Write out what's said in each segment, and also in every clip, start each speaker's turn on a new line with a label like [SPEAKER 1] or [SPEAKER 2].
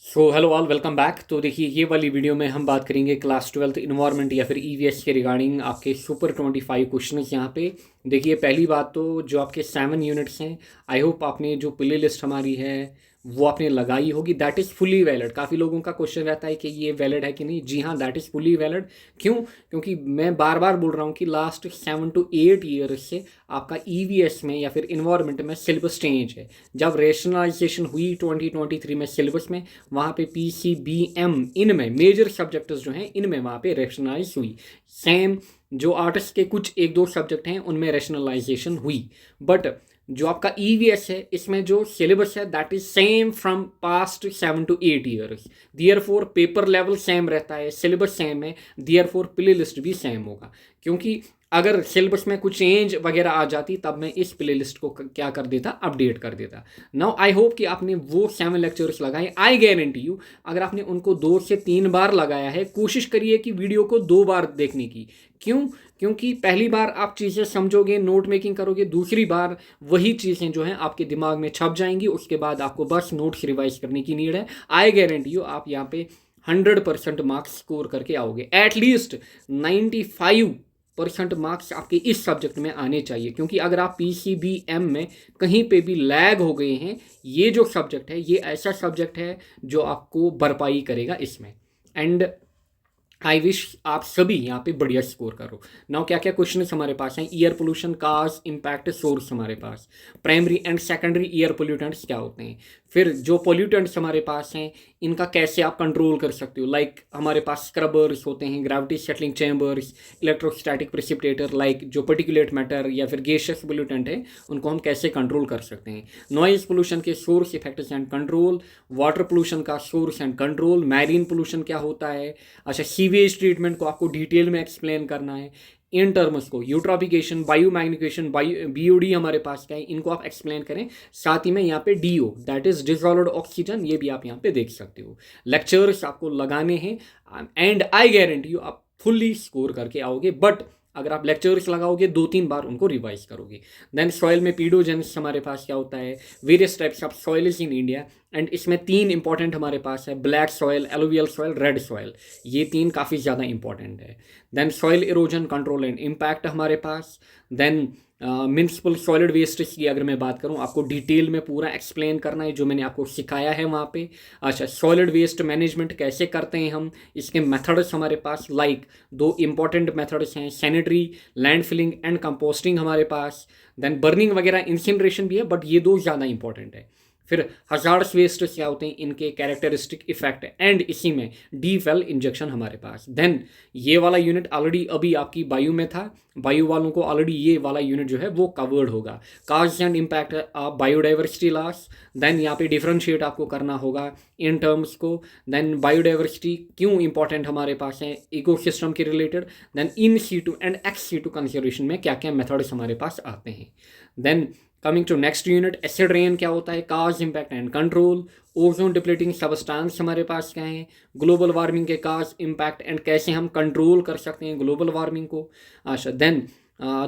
[SPEAKER 1] So hello all, welcome back. तो देखिए, ये वाली वीडियो में हम बात करेंगे क्लास 12th इन्वायरमेंट या फिर ईवीएस के रिगार्डिंग आपके सुपर 25 क्वेश्चन यहाँ पे। देखिए, पहली बात तो जो आपके 7 यूनिट्स हैं, आई होप आपने जो प्ले लिस्ट हमारी है वो आपने लगाई होगी। That is fully valid. काफ़ी लोगों का क्वेश्चन रहता है कि ये वैलिड है कि नहीं। जी हाँ, दैट इज़ फुली वैलिड। क्यों? क्योंकि मैं बार बार बोल रहा हूँ कि लास्ट 7 to 8 ईयर्स से आपका ईवीएस में या फिर इन्वायरमेंट में सिलेबस चेंज है। जब रेशनलाइजेशन हुई 2023 में सिलेबस में, वहाँ पे पीसीबीएम इनमें मेजर सब्जेक्ट्स जो हैं इनमें वहाँ पे रेशनलाइज हुई। सेम जो आर्ट्स के कुछ एक दो सब्जेक्ट हैं उनमें रेशनलाइजेशन हुई। बट जो आपका ईवीएस है इसमें जो सिलेबस है that is same from past 7 to 8 years. Therefore paper level same रहता है, सिलेबस सेम है, दियरफॉर प्ले लिस्ट भी सेम होगा। क्योंकि अगर सिलेबस में कुछ चेंज वगैरह आ जाती तब मैं इस प्ले लिस्ट को क्या कर देता, अपडेट कर देता। नाउ आई होप कि आपने वो 7 लेक्चर्स लगाए। आई गारंटी यू, अगर आपने उनको 2 से 3 बार लगाया है, कोशिश करिए कि वीडियो को 2 बार देखने की। क्यों? क्योंकि पहली बार आप चीज़ें समझोगे, नोट मेकिंग करोगे, दूसरी बार वही चीज़ें जो हैं आपके दिमाग में छप जाएंगी। उसके बाद आपको बस नोट्स रिवाइज करने की नीड है। आई गारंटी यू, आप यहाँ पे 100% मार्क्स स्कोर करके आओगे। एटलीस्ट 95% मार्क्स आपके इस सब्जेक्ट में आने चाहिए। क्योंकि अगर आप पीसीबीएम में कहीं पे भी लैग हो गए हैं, ये जो सब्जेक्ट है ये ऐसा सब्जेक्ट है जो आपको भरपाई करेगा इसमें। एंड आई विश आप सभी यहाँ पे बढ़िया स्कोर करो। नाउ क्या क्या क्वेश्चन हमारे पास हैं? Air pollution, cause, impact, source हमारे पास। Primary and secondary air pollutants क्या होते हैं? फिर जो पोल्यूटेंट्स हमारे पास हैं इनका कैसे आप कंट्रोल कर सकते हो। लाइक हमारे पास स्क्रबर्स होते हैं, gravity settling chambers, electrostatic precipitator, like जो पर्टिकुलेट मैटर या फिर गैसियस पोल्यूटेंट है उनको हम कैसे कंट्रोल कर सकते हैं। नॉइज पोल्यूशन के source, effects and control. Water pollution का source and control. Marine pollution क्या होता है? अच्छा, सीवेज ट्रीटमेंट को आपको डिटेल में एक्सप्लेन करना है। इन टर्म्स को यूट्रॉफिकेशन, बायोमैग्निफिकेशन, बीओडी हमारे पास क्या है, इनको आप एक्सप्लेन करें। साथ ही में यहाँ पे DO that is dissolved oxygen, ये भी आप यहाँ पे देख सकते हो। लेक्चर्स आपको लगाने हैं एंड आई गारंटी यू आप फुल्ली स्कोर करके आओगे। बट अगर आप लेक्चर्स लगाओगे 2-3 बार उनको रिवाइज करोगे। देन सॉइल में पीडोजेंस हमारे पास क्या होता है, various types of soils in India. And इसमें 3 इंपॉर्टेंट हमारे पास है, black soil, alluvial soil, red soil. ये 3 काफ़ी ज़्यादा इंपॉर्टेंट है। Then soil erosion control and impact हमारे पास। देन म्युनिसिपल सॉलिड वेस्ट की अगर मैं बात करूं, आपको डिटेल में पूरा एक्सप्लेन करना है जो मैंने आपको सिखाया है वहाँ पे। अच्छा, सॉलिड वेस्ट मैनेजमेंट कैसे करते हैं हम, इसके मेथड्स हमारे पास लाइक 2 इंपॉर्टेंट मेथड्स हैं, sanitary land filling and composting हमारे पास। देन बर्निंग वगैरह, इंसिनरेशन भी है, बट ये 2 ज़्यादा इंपॉर्टेंट है। फिर हजार्ड्स वेस्ट क्या होते हैं, इनके कैरेक्टरिस्टिक इफेक्ट एंड इसी में डीप वेल इंजेक्शन हमारे पास। देन ये वाला यूनिट ऑलरेडी अभी आपकी बायो में था, बायो वालों को ऑलरेडी ये वाला यूनिट जो है वो कवर्ड होगा। Cause and impact of biodiversity loss. Then यहाँ पे डिफ्रेंशिएट आपको करना होगा इन टर्म्स को। देन बायोडाइवर्सिटी क्यों इंपॉर्टेंट हमारे पास है इकोसिस्टम के related. Then in situ and ex situ conservation में क्या क्या मेथड्स हमारे पास आते हैं। Then coming to next unit, acid rain क्या होता है, cause, impact and control. Ozone depleting substance हमारे पास क्या है, ग्लोबल वार्मिंग के काज, इम्पैक्ट एंड कैसे हम कंट्रोल कर सकते हैं ग्लोबल वार्मिंग को। अच्छा, देन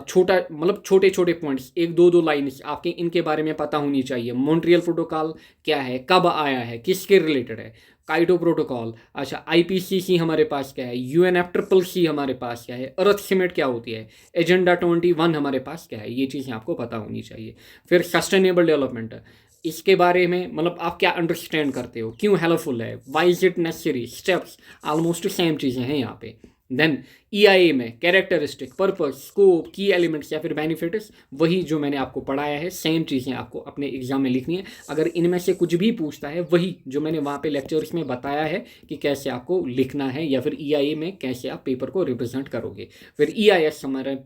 [SPEAKER 1] छोटा मतलब छोटे छोटे पॉइंट्स, 1-2 लाइन्स आपके इनके बारे में पता होनी चाहिए। मॉन्ट्रियल प्रोटोकॉल क्या है, कब आया है, किसके रिलेटेड है। Kyoto protocol. अच्छा, आईपीसीसी हमारे पास क्या है, यूएनएफसीसी हमारे पास क्या है, अर्थ समिट क्या होती है, एजेंडा 21 हमारे पास क्या है, ये चीज़ें आपको पता होनी चाहिए। फिर सस्टेनेबल डेवलपमेंट, इसके बारे में मतलब आप क्या अंडरस्टैंड करते हो, क्यों हेल्पफुल है, why is it necessary, steps, almost same चीज़ें हैं यहाँ पे। देन ईआईए में characteristic, purpose, scope, key elements या फिर बेनिफिट्स, वही जो मैंने आपको पढ़ाया है सेम चीज़ें आपको अपने एग्जाम में लिखनी है। अगर इनमें से कुछ भी पूछता है वही जो मैंने वहाँ पे लेक्चर्स में बताया है कि कैसे आपको लिखना है या फिर ईआईए में कैसे आप पेपर को रिप्रेजेंट करोगे। फिर ईआईएस हमारे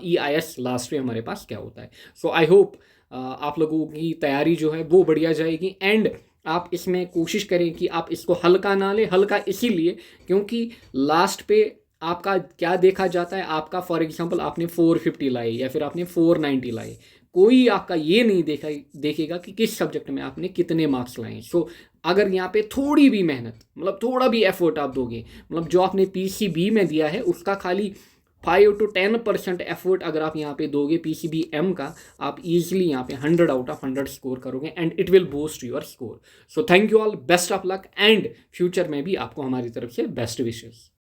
[SPEAKER 1] ईआईएस लास्ट में हमारे पास क्या होता है। सो आई होप आप लोगों की तैयारी जो है वो बढ़िया जाएगी। एंड आप इसमें कोशिश करें कि आप इसको हल्का ना लें। हल्का इसीलिए क्योंकि लास्ट पे आपका क्या देखा जाता है, आपका फॉर एग्जांपल आपने 450 लाई या फिर आपने 490 लाई, कोई आपका ये नहीं देखेगा कि किस सब्जेक्ट में आपने कितने मार्क्स लाए। सो अगर यहाँ पे थोड़ी भी मेहनत, मतलब थोड़ा भी एफर्ट आप दोगे, मतलब जो आपने पीसीबी में दिया है उसका खाली 5 to 10% एफर्ट अगर आप यहाँ पे दोगे PCBM का, आप इजीली यहाँ पे 100 आउट ऑफ 100 स्कोर करोगे and it will boost your score. So thank you all, best of luck and future में भी आपको हमारी तरफ से बेस्ट विशेस.